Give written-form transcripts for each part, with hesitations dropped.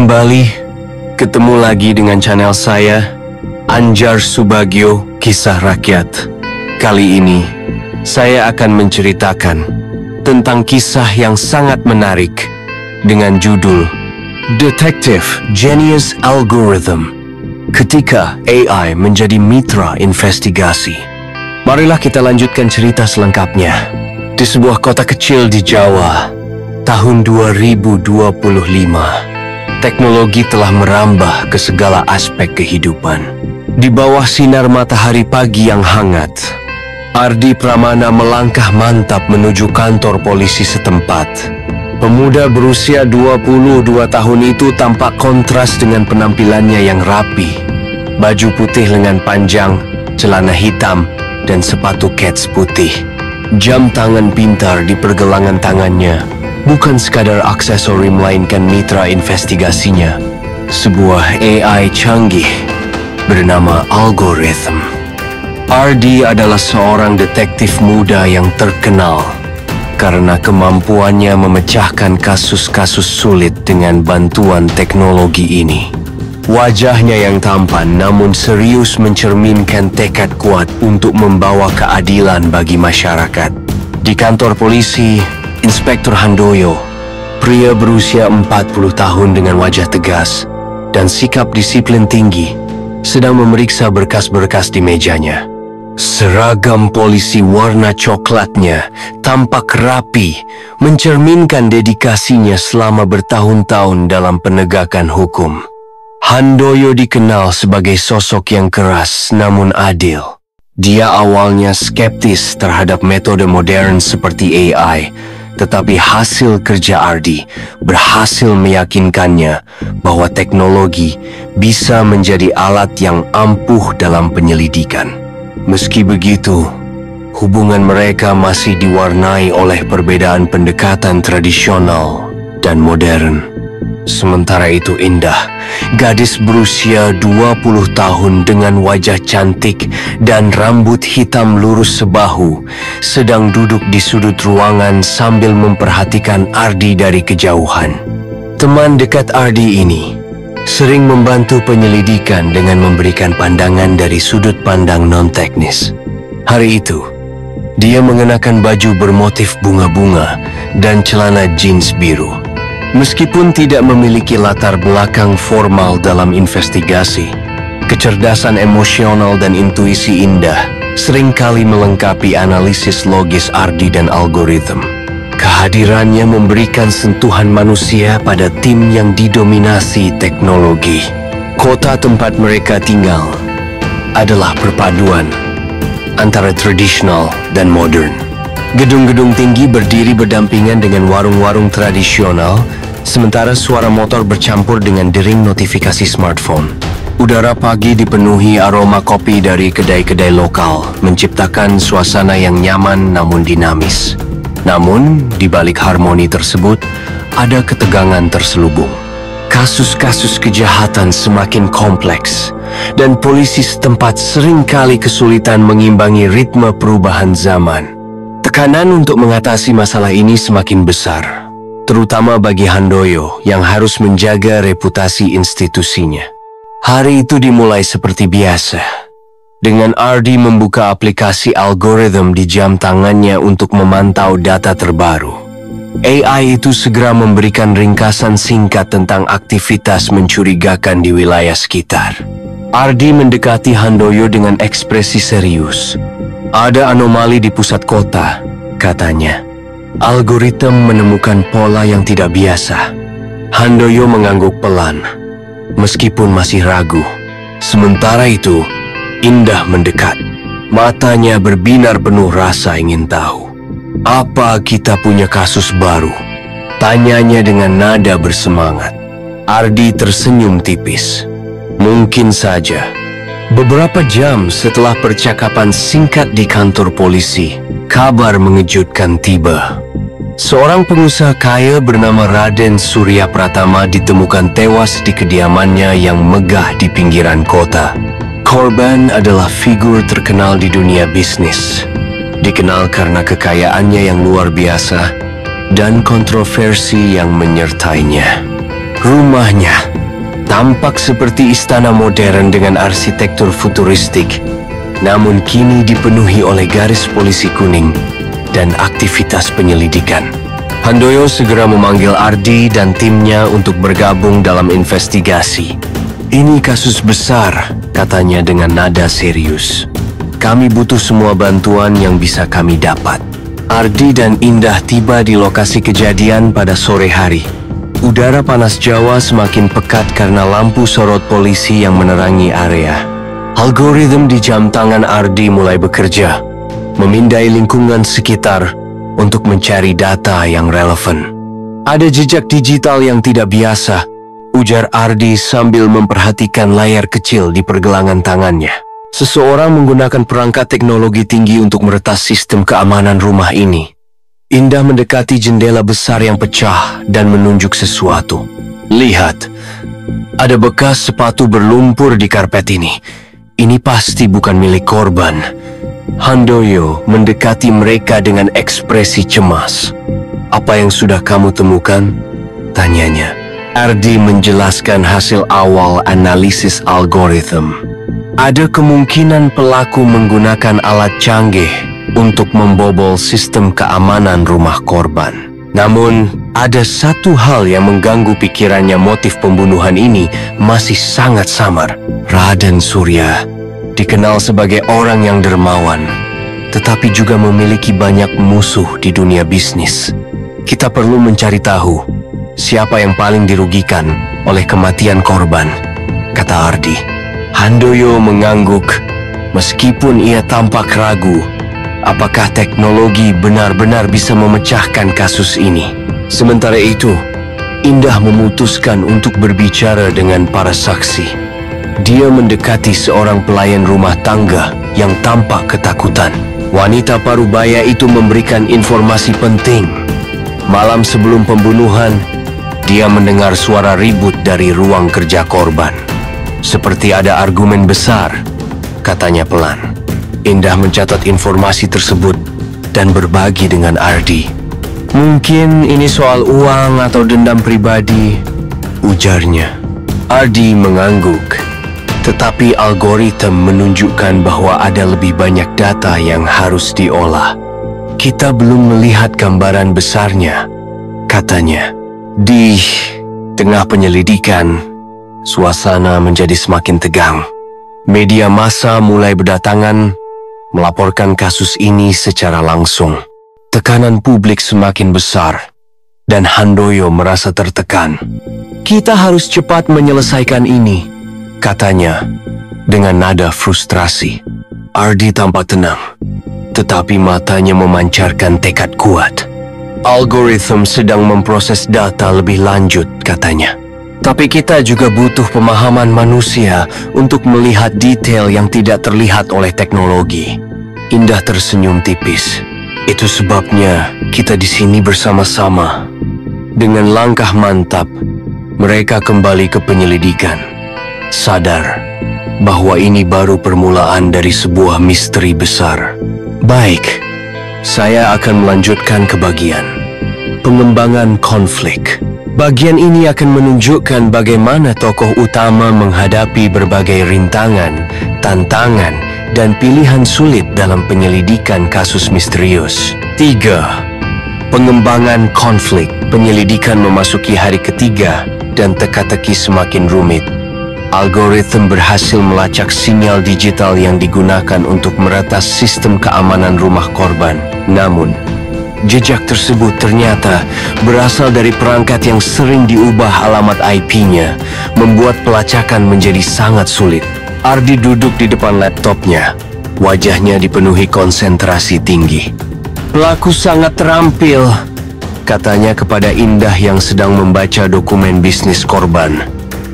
Kembali, ketemu lagi dengan channel saya, Anjar Subagio, Kisah Rakyat. Kali ini, saya akan menceritakan tentang kisah yang sangat menarik dengan judul Detective Genius Algorithm, ketika AI menjadi mitra investigasi. Marilah kita lanjutkan cerita selengkapnya. Di sebuah kota kecil di Jawa, tahun 2025. Teknologi telah merambah ke segala aspek kehidupan. Di bawah sinar matahari pagi yang hangat, Ardi Pramana melangkah mantap menuju kantor polisi setempat. Pemuda berusia 22 tahun itu tampak kontras dengan penampilannya yang rapi. Baju putih lengan panjang, celana hitam, dan sepatu kets putih. Jam tangan pintar di pergelangan tangannya bukan sekadar aksesori melainkan mitra investigasinya, sebuah AI canggih bernama Algorithm. Ardi adalah seorang detektif muda yang terkenal karena kemampuannya memecahkan kasus-kasus sulit dengan bantuan teknologi ini. Wajahnya yang tampan namun serius mencerminkan tekad kuat untuk membawa keadilan bagi masyarakat. Di kantor polisi, Inspektur Handoyo, pria berusia 40 tahun dengan wajah tegas dan sikap disiplin tinggi, sedang memeriksa berkas-berkas di mejanya. Seragam polisi warna coklatnya tampak rapi, mencerminkan dedikasinya selama bertahun-tahun dalam penegakan hukum. Handoyo dikenal sebagai sosok yang keras namun adil. Dia awalnya skeptis terhadap metode modern seperti AI, tetapi hasil kerja Ardi berhasil meyakinkannya bahwa teknologi bisa menjadi alat yang ampuh dalam penyelidikan. Meski begitu, hubungan mereka masih diwarnai oleh perbedaan pendekatan tradisional dan modern. Sementara itu Indah, gadis berusia 20 tahun dengan wajah cantik dan rambut hitam lurus sebahu, sedang duduk di sudut ruangan sambil memperhatikan Ardi dari kejauhan. Teman dekat Ardi ini sering membantu penyelidikan dengan memberikan pandangan dari sudut pandang non-teknis. Hari itu, dia mengenakan baju bermotif bunga-bunga dan celana jeans biru. Meskipun tidak memiliki latar belakang formal dalam investigasi, kecerdasan emosional dan intuisi Indah seringkali melengkapi analisis logis Ardi dan Algorithm. Kehadirannya memberikan sentuhan manusia pada tim yang didominasi teknologi. Kota tempat mereka tinggal adalah perpaduan antara tradisional dan modern. Gedung-gedung tinggi berdiri berdampingan dengan warung-warung tradisional, sementara suara motor bercampur dengan dering notifikasi smartphone. Udara pagi dipenuhi aroma kopi dari kedai-kedai lokal, menciptakan suasana yang nyaman namun dinamis. Namun, di balik harmoni tersebut, ada ketegangan terselubung. Kasus-kasus kejahatan semakin kompleks, dan polisi setempat seringkali kesulitan mengimbangi ritme perubahan zaman. Tekanan untuk mengatasi masalah ini semakin besar, terutama bagi Handoyo yang harus menjaga reputasi institusinya. Hari itu dimulai seperti biasa, dengan Ardi membuka aplikasi Algorithm di jam tangannya untuk memantau data terbaru. AI itu segera memberikan ringkasan singkat tentang aktivitas mencurigakan di wilayah sekitar. Ardi mendekati Handoyo dengan ekspresi serius. Ada anomali di pusat kota, katanya. Algorithm menemukan pola yang tidak biasa. Handoyo mengangguk pelan, meskipun masih ragu. Sementara itu, Indah mendekat. Matanya berbinar penuh rasa ingin tahu. Apa kita punya kasus baru? Tanyanya dengan nada bersemangat. Ardi tersenyum tipis. Mungkin saja. Beberapa jam setelah percakapan singkat di kantor polisi, kabar mengejutkan tiba. Seorang pengusaha kaya bernama Raden Surya Pratama ditemukan tewas di kediamannya yang megah di pinggiran kota. Korban adalah figur terkenal di dunia bisnis. Dikenal karena kekayaannya yang luar biasa dan kontroversi yang menyertainya. Rumahnya tampak seperti istana modern dengan arsitektur futuristik, namun kini dipenuhi oleh garis polisi kuning dan aktivitas penyelidikan. Handoyo segera memanggil Ardi dan timnya untuk bergabung dalam investigasi. "Ini kasus besar," katanya dengan nada serius. "Kami butuh semua bantuan yang bisa kami dapat." Ardi dan Indah tiba di lokasi kejadian pada sore hari. Udara panas Jawa semakin pekat karena lampu sorot polisi yang menerangi area. Algoritma di jam tangan Ardi mulai bekerja, memindai lingkungan sekitar untuk mencari data yang relevan. "Ada jejak digital yang tidak biasa," ujar Ardi sambil memperhatikan layar kecil di pergelangan tangannya. "Seseorang menggunakan perangkat teknologi tinggi untuk meretas sistem keamanan rumah ini." Indah mendekati jendela besar yang pecah dan menunjuk sesuatu. "Lihat, ada bekas sepatu berlumpur di karpet ini. Ini pasti bukan milik korban." Handoyo mendekati mereka dengan ekspresi cemas. "Apa yang sudah kamu temukan?" tanyanya. Ardi menjelaskan hasil awal analisis algoritma. Ada kemungkinan pelaku menggunakan alat canggih untuk membobol sistem keamanan rumah korban. Namun, ada satu hal yang mengganggu pikirannya. Motif pembunuhan ini masih sangat samar. Raden Surya dikenal sebagai orang yang dermawan, tetapi juga memiliki banyak musuh di dunia bisnis. Kita perlu mencari tahu siapa yang paling dirugikan oleh kematian korban, kata Ardi. Handoyo mengangguk meskipun ia tampak ragu apakah teknologi benar-benar bisa memecahkan kasus ini. Sementara itu, Indah memutuskan untuk berbicara dengan para saksi. Dia mendekati seorang pelayan rumah tangga yang tampak ketakutan. Wanita parubaya itu memberikan informasi penting. Malam sebelum pembunuhan, dia mendengar suara ribut dari ruang kerja korban. Seperti ada argumen besar, katanya pelan. Indah mencatat informasi tersebut dan berbagi dengan Ardi. "Mungkin ini soal uang atau dendam pribadi," ujarnya. Ardi mengangguk. Tetapi algoritma menunjukkan bahwa ada lebih banyak data yang harus diolah. "Kita belum melihat gambaran besarnya," katanya. Di tengah penyelidikan, suasana menjadi semakin tegang. Media massa mulai berdatangan melaporkan kasus ini secara langsung. Tekanan publik semakin besar, dan Handoyo merasa tertekan. "Kita harus cepat menyelesaikan ini," katanya dengan nada frustrasi. Ardi tampak tenang, tetapi matanya memancarkan tekad kuat. "Algoritma sedang memproses data lebih lanjut," katanya. "Tapi kita juga butuh pemahaman manusia untuk melihat detail yang tidak terlihat oleh teknologi." Indah tersenyum tipis. "Itu sebabnya kita di sini bersama-sama." Dengan langkah mantap, mereka kembali ke penyelidikan, sadar bahwa ini baru permulaan dari sebuah misteri besar. "Baik, saya akan melanjutkan ke bagian pengembangan konflik. Bagian ini akan menunjukkan bagaimana tokoh utama menghadapi berbagai rintangan, tantangan, dan pilihan sulit dalam penyelidikan kasus misterius." 3. Pengembangan konflik. Penyelidikan memasuki hari ketiga dan teka-teki semakin rumit. Algoritma berhasil melacak sinyal digital yang digunakan untuk meretas sistem keamanan rumah korban. Namun, jejak tersebut ternyata berasal dari perangkat yang sering diubah alamat IP-nya, membuat pelacakan menjadi sangat sulit. Ardi duduk di depan laptopnya, wajahnya dipenuhi konsentrasi tinggi. "Pelaku sangat terampil," katanya kepada Indah yang sedang membaca dokumen bisnis korban.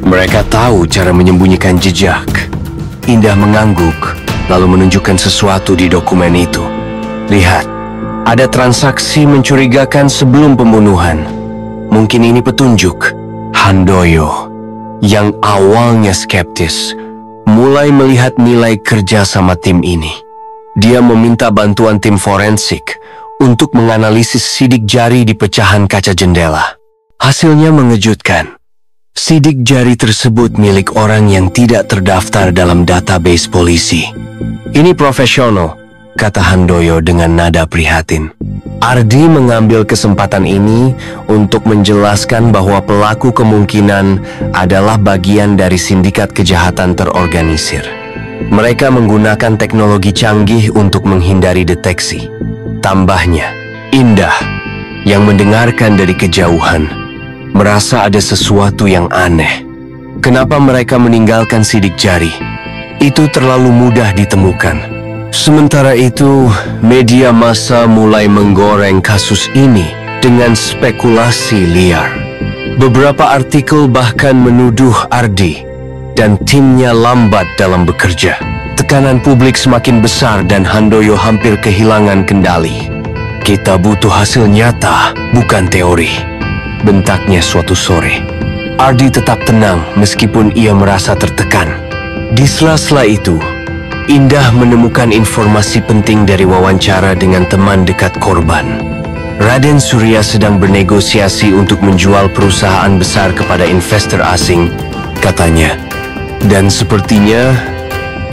"Mereka tahu cara menyembunyikan jejak." Indah mengangguk, lalu menunjukkan sesuatu di dokumen itu. "Lihat, ada transaksi mencurigakan sebelum pembunuhan. Mungkin ini petunjuk." Handoyo, yang awalnya skeptis, mulai melihat nilai kerja sama tim ini. Dia meminta bantuan tim forensik untuk menganalisis sidik jari di pecahan kaca jendela. Hasilnya mengejutkan. Sidik jari tersebut milik orang yang tidak terdaftar dalam database polisi. Ini profesional, kata Handoyo dengan nada prihatin. Ardi mengambil kesempatan ini untuk menjelaskan bahwa pelaku kemungkinan adalah bagian dari sindikat kejahatan terorganisir. Mereka menggunakan teknologi canggih untuk menghindari deteksi. Tambahnya, Indah yang mendengarkan dari kejauhan merasa ada sesuatu yang aneh. Kenapa mereka meninggalkan sidik jari? Itu terlalu mudah ditemukan. Sementara itu, media massa mulai menggoreng kasus ini dengan spekulasi liar. Beberapa artikel bahkan menuduh Ardi dan timnya lambat dalam bekerja. Tekanan publik semakin besar dan Handoyo hampir kehilangan kendali. Kita butuh hasil nyata, bukan teori, bentaknya suatu sore. Ardi tetap tenang meskipun ia merasa tertekan. Di sela-sela itu, Indah menemukan informasi penting dari wawancara dengan teman dekat korban. Raden Surya sedang bernegosiasi untuk menjual perusahaan besar kepada investor asing, katanya. Dan sepertinya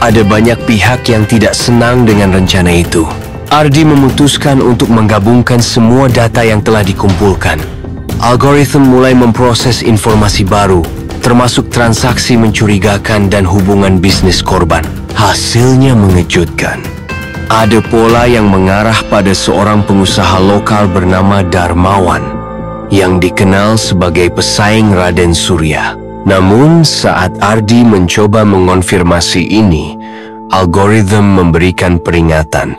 ada banyak pihak yang tidak senang dengan rencana itu. Ardi memutuskan untuk menggabungkan semua data yang telah dikumpulkan. Algoritma mulai memproses informasi baru, termasuk transaksi mencurigakan dan hubungan bisnis korban. Hasilnya mengejutkan. Ada pola yang mengarah pada seorang pengusaha lokal bernama Darmawan, yang dikenal sebagai pesaing Raden Surya. Namun, saat Ardi mencoba mengonfirmasi ini, algoritma memberikan peringatan.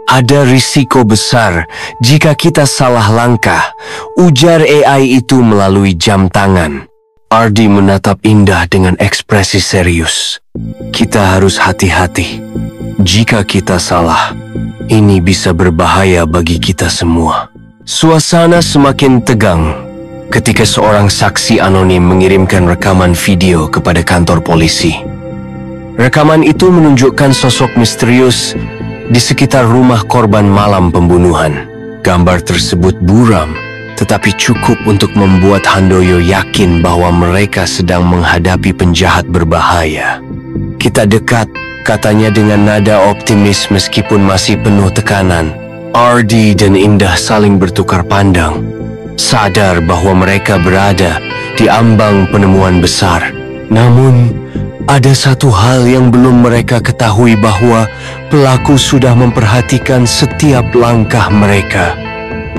Ada risiko besar jika kita salah langkah, ujar AI itu melalui jam tangan. Ardi menatap Indah dengan ekspresi serius. Kita harus hati-hati. Jika kita salah, ini bisa berbahaya bagi kita semua. Suasana semakin tegang ketika seorang saksi anonim mengirimkan rekaman video kepada kantor polisi. Rekaman itu menunjukkan sosok misterius di sekitar rumah korban malam pembunuhan. Gambar tersebut buram, tetapi cukup untuk membuat Handoyo yakin bahwa mereka sedang menghadapi penjahat berbahaya. Kita dekat, katanya dengan nada optimis meskipun masih penuh tekanan. Ardi dan Indah saling bertukar pandang, sadar bahwa mereka berada di ambang penemuan besar. Namun, ada satu hal yang belum mereka ketahui, bahwa pelaku sudah memperhatikan setiap langkah mereka.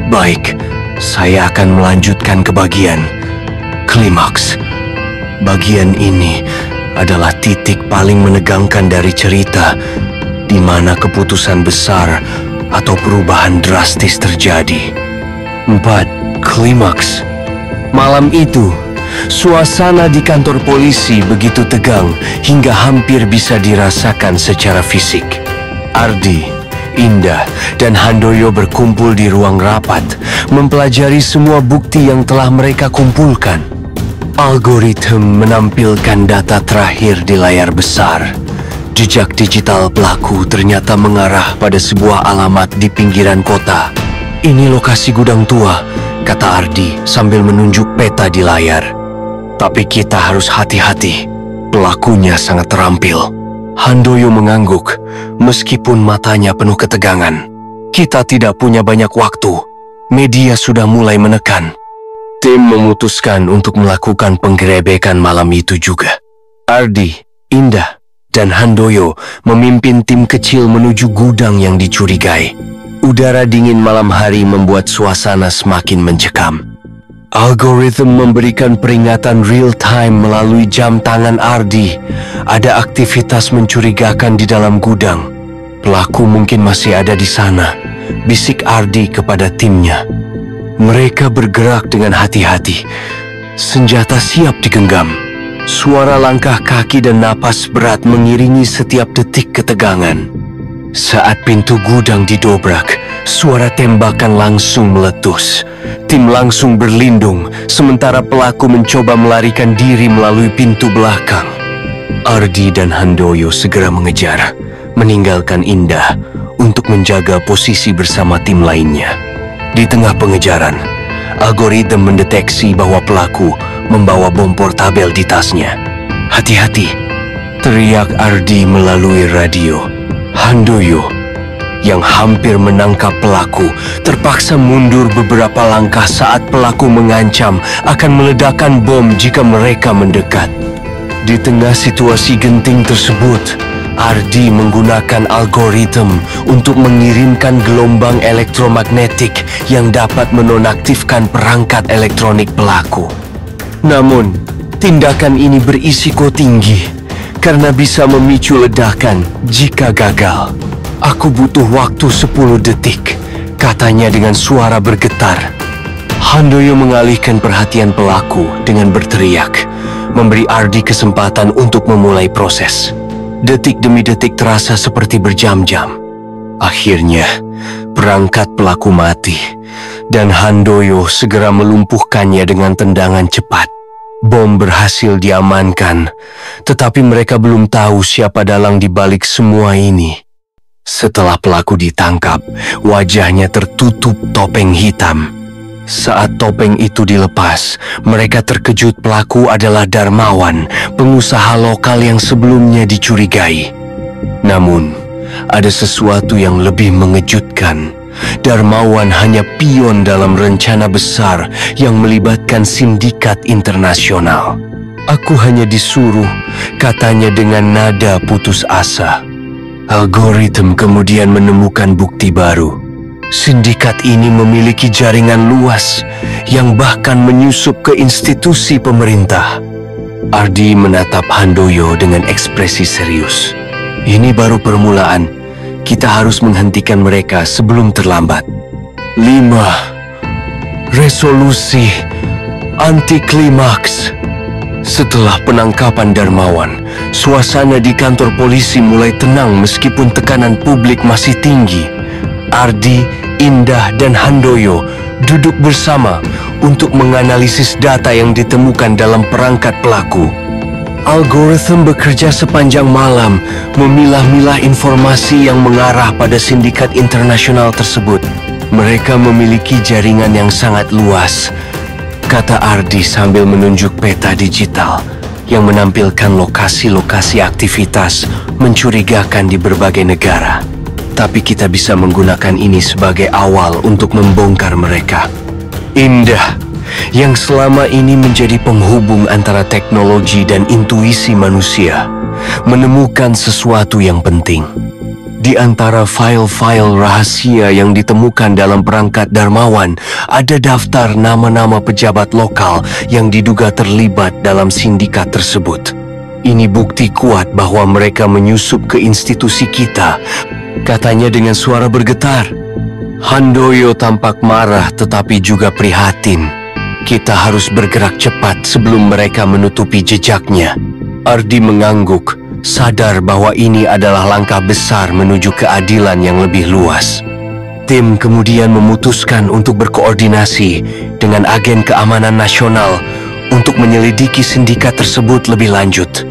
Baik, saya akan melanjutkan ke bagian klimaks. Bagian ini adalah titik paling menegangkan dari cerita, di mana keputusan besar atau perubahan drastis terjadi. 4. Klimaks. Malam itu, suasana di kantor polisi begitu tegang hingga hampir bisa dirasakan secara fisik. Ardi, Indah, dan Handoyo berkumpul di ruang rapat, mempelajari semua bukti yang telah mereka kumpulkan. Algoritma menampilkan data terakhir di layar besar. Jejak digital pelaku ternyata mengarah pada sebuah alamat di pinggiran kota. Ini lokasi gudang tua, kata Ardi sambil menunjuk peta di layar. Tapi kita harus hati-hati, pelakunya sangat terampil. Handoyo mengangguk, meskipun matanya penuh ketegangan. Kita tidak punya banyak waktu, media sudah mulai menekan. Tim memutuskan untuk melakukan penggerebekan malam itu juga. Ardi, Indah, dan Handoyo memimpin tim kecil menuju gudang yang dicurigai. Udara dingin malam hari membuat suasana semakin mencekam. Algoritma memberikan peringatan real-time melalui jam tangan Ardi. Ada aktivitas mencurigakan di dalam gudang. Pelaku mungkin masih ada di sana, bisik Ardi kepada timnya. Mereka bergerak dengan hati-hati. Senjata siap digenggam. Suara langkah kaki dan napas berat mengiringi setiap detik ketegangan. Saat pintu gudang didobrak, suara tembakan langsung meletus. Tim langsung berlindung, sementara pelaku mencoba melarikan diri melalui pintu belakang. Ardi dan Handoyo segera mengejar, meninggalkan Indah untuk menjaga posisi bersama tim lainnya. Di tengah pengejaran, algoritma mendeteksi bahwa pelaku membawa bom portabel di tasnya. "Hati-hati!" teriak Ardi melalui radio. Handoyo yang hampir menangkap pelaku terpaksa mundur beberapa langkah saat pelaku mengancam akan meledakkan bom jika mereka mendekat. Di tengah situasi genting tersebut, Ardi menggunakan algoritma untuk mengirimkan gelombang elektromagnetik yang dapat menonaktifkan perangkat elektronik pelaku. Namun, tindakan ini berisiko tinggi karena bisa memicu ledakan jika gagal. "Aku butuh waktu 10 detik, katanya dengan suara bergetar. Handoyo mengalihkan perhatian pelaku dengan berteriak, memberi Ardi kesempatan untuk memulai proses. Detik demi detik terasa seperti berjam-jam. Akhirnya, perangkat pelaku mati, dan Handoyo segera melumpuhkannya dengan tendangan cepat. Bom berhasil diamankan, tetapi mereka belum tahu siapa dalang di balik semua ini. Setelah pelaku ditangkap, wajahnya tertutup topeng hitam. Saat topeng itu dilepas, mereka terkejut pelaku adalah Darmawan, pengusaha lokal yang sebelumnya dicurigai. Namun, ada sesuatu yang lebih mengejutkan. Darmawan hanya pion dalam rencana besar yang melibatkan sindikat internasional. "Aku hanya disuruh," katanya dengan nada putus asa. Algoritma kemudian menemukan bukti baru. Sindikat ini memiliki jaringan luas yang bahkan menyusup ke institusi pemerintah. Ardi menatap Handoyo dengan ekspresi serius. "Ini baru permulaan. Kita harus menghentikan mereka sebelum terlambat." 5. Resolusi anti klimaks. Setelah penangkapan Darmawan, suasana di kantor polisi mulai tenang meskipun tekanan publik masih tinggi. Ardi, Indah, dan Handoyo duduk bersama untuk menganalisis data yang ditemukan dalam perangkat pelaku. Algoritma bekerja sepanjang malam memilah-milah informasi yang mengarah pada sindikat internasional tersebut. "Mereka memiliki jaringan yang sangat luas," kata Ardi sambil menunjuk peta digital yang menampilkan lokasi-lokasi aktivitas mencurigakan di berbagai negara. "Tapi kita bisa menggunakan ini sebagai awal untuk membongkar mereka." Indah, yang selama ini menjadi penghubung antara teknologi dan intuisi manusia, menemukan sesuatu yang penting. Di antara file-file rahasia yang ditemukan dalam perangkat Darmawan, ada daftar nama-nama pejabat lokal yang diduga terlibat dalam sindikat tersebut. "Ini bukti kuat bahwa mereka menyusup ke institusi kita," katanya dengan suara bergetar. Handoyo tampak marah tetapi juga prihatin. "Kita harus bergerak cepat sebelum mereka menutupi jejaknya." Ardi mengangguk, sadar bahwa ini adalah langkah besar menuju keadilan yang lebih luas. Tim kemudian memutuskan untuk berkoordinasi dengan agen keamanan nasional untuk menyelidiki sindikat tersebut lebih lanjut.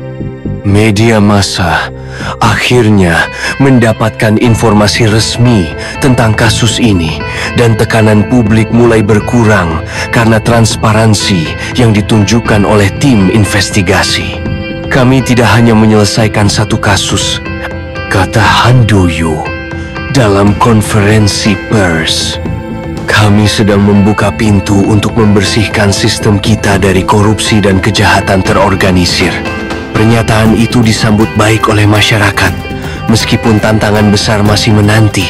Media massa akhirnya mendapatkan informasi resmi tentang kasus ini, dan tekanan publik mulai berkurang karena transparansi yang ditunjukkan oleh tim investigasi. "Kami tidak hanya menyelesaikan satu kasus," kata Handoyo dalam konferensi pers. "Kami sedang membuka pintu untuk membersihkan sistem kita dari korupsi dan kejahatan terorganisir." Pernyataan itu disambut baik oleh masyarakat, meskipun tantangan besar masih menanti.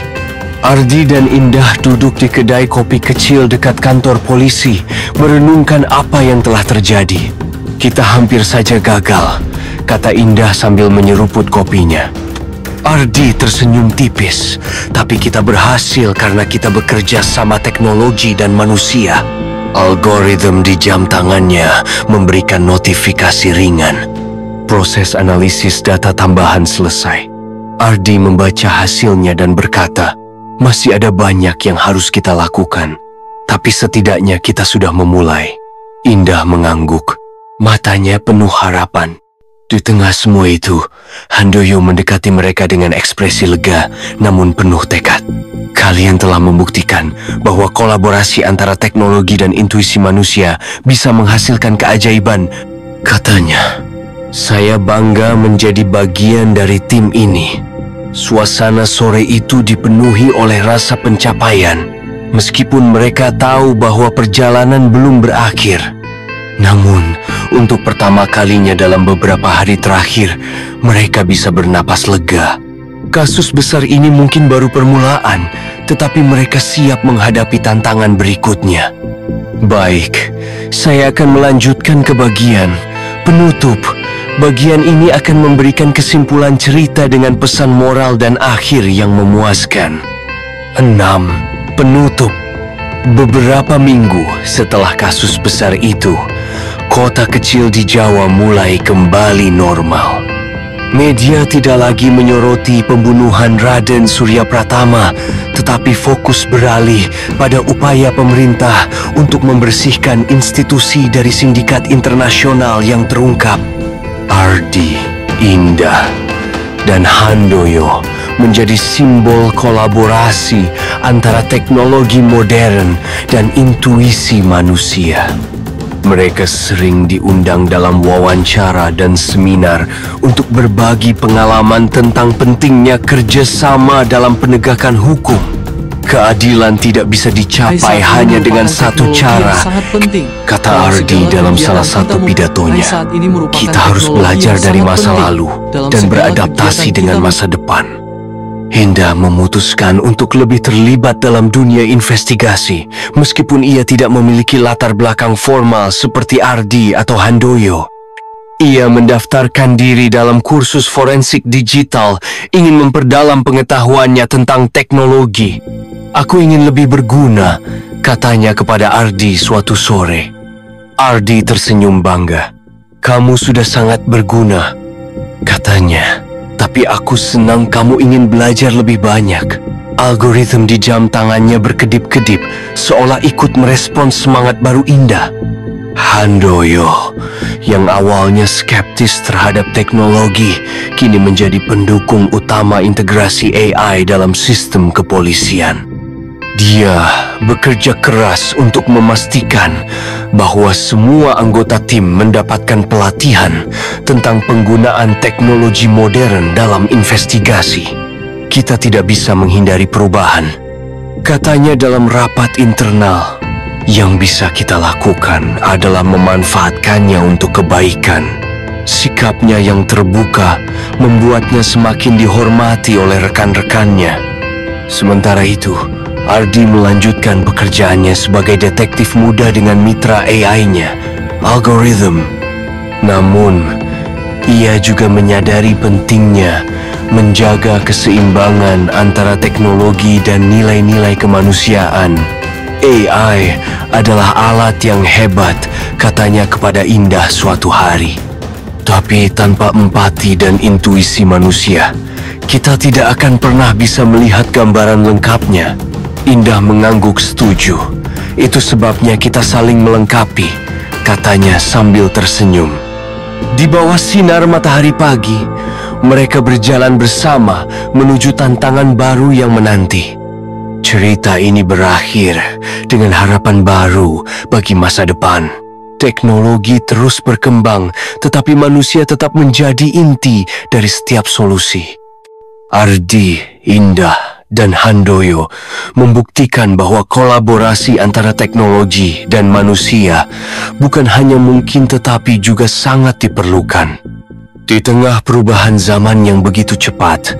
Ardi dan Indah duduk di kedai kopi kecil dekat kantor polisi, merenungkan apa yang telah terjadi. "Kita hampir saja gagal," kata Indah sambil menyeruput kopinya. Ardi tersenyum tipis, "Tapi kita berhasil karena kita bekerja sama teknologi dan manusia." Algoritma di jam tangannya memberikan notifikasi ringan. Proses analisis data tambahan selesai. Ardi membaca hasilnya dan berkata, "Masih ada banyak yang harus kita lakukan, tapi setidaknya kita sudah memulai." Indah mengangguk, matanya penuh harapan. Di tengah semua itu, Handoyo mendekati mereka dengan ekspresi lega namun penuh tekad. Kalian telah membuktikan bahwa kolaborasi antara teknologi dan intuisi manusia bisa menghasilkan keajaiban, katanya. Saya bangga menjadi bagian dari tim ini. Suasana sore itu dipenuhi oleh rasa pencapaian, meskipun mereka tahu bahwa perjalanan belum berakhir. Namun, untuk pertama kalinya dalam beberapa hari terakhir, mereka bisa bernapas lega. Kasus besar ini mungkin baru permulaan, tetapi mereka siap menghadapi tantangan berikutnya. Baik, saya akan melanjutkan ke bagian penutup. Bagian ini akan memberikan kesimpulan cerita dengan pesan moral dan akhir yang memuaskan. 6. Penutup. Beberapa minggu setelah kasus besar itu, kota kecil di Jawa mulai kembali normal. Media tidak lagi menyoroti pembunuhan Raden Surya Pratama, tetapi fokus beralih pada upaya pemerintah untuk membersihkan institusi dari sindikat internasional yang terungkap. Ardi, Indah, dan Handoyo menjadi simbol kolaborasi antara teknologi modern dan intuisi manusia. Mereka sering diundang dalam wawancara dan seminar untuk berbagi pengalaman tentang pentingnya kerjasama dalam penegakan hukum. Keadilan tidak bisa dicapai hanya dengan satu cara, kata Ardi dalam salah satu pidatonya. Kita harus belajar dari masa lalu dan beradaptasi dengan masa depan. Indah memutuskan untuk lebih terlibat dalam dunia investigasi, meskipun ia tidak memiliki latar belakang formal seperti Ardi atau Handoyo. Ia mendaftarkan diri dalam kursus forensik digital, ingin memperdalam pengetahuannya tentang teknologi. Aku ingin lebih berguna, katanya kepada Ardi suatu sore. Ardi tersenyum bangga. Kamu sudah sangat berguna, katanya. Tapi aku senang kamu ingin belajar lebih banyak. Algoritma di jam tangannya berkedip-kedip, seolah ikut merespons semangat baru Indah. Handoyo, yang awalnya skeptis terhadap teknologi, kini menjadi pendukung utama integrasi AI dalam sistem kepolisian. Dia bekerja keras untuk memastikan bahwa semua anggota tim mendapatkan pelatihan tentang penggunaan teknologi modern dalam investigasi. Kita tidak bisa menghindari perubahan, katanya dalam rapat internal. Yang bisa kita lakukan adalah memanfaatkannya untuk kebaikan. Sikapnya yang terbuka membuatnya semakin dihormati oleh rekan-rekannya. Sementara itu, Ardi melanjutkan pekerjaannya sebagai detektif muda dengan mitra AI-nya, Algorithm. Namun, ia juga menyadari pentingnya menjaga keseimbangan antara teknologi dan nilai-nilai kemanusiaan. AI adalah alat yang hebat, katanya kepada Indah suatu hari. Tapi tanpa empati dan intuisi manusia, kita tidak akan pernah bisa melihat gambaran lengkapnya. Indah mengangguk setuju. Itu sebabnya kita saling melengkapi, katanya sambil tersenyum. Di bawah sinar matahari pagi, mereka berjalan bersama menuju tantangan baru yang menanti. Cerita ini berakhir dengan harapan baru bagi masa depan. Teknologi terus berkembang, tetapi manusia tetap menjadi inti dari setiap solusi. Ardi, Indah, dan Handoyo membuktikan bahwa kolaborasi antara teknologi dan manusia bukan hanya mungkin tetapi juga sangat diperlukan. Di tengah perubahan zaman yang begitu cepat,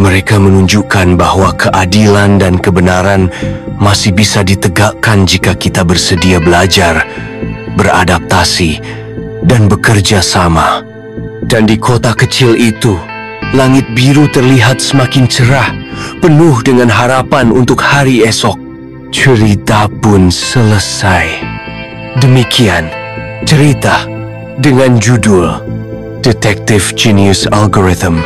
mereka menunjukkan bahwa keadilan dan kebenaran masih bisa ditegakkan jika kita bersedia belajar, beradaptasi, dan bekerja sama. Dan di kota kecil itu, langit biru terlihat semakin cerah, penuh dengan harapan untuk hari esok. Cerita pun selesai. Demikian cerita dengan judul Detective Genius Algorithm,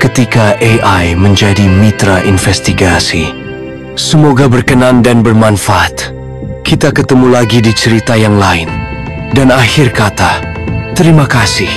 ketika AI menjadi mitra investigasi. Semoga berkenan dan bermanfaat. Kita ketemu lagi di cerita yang lain. Dan akhir kata, terima kasih.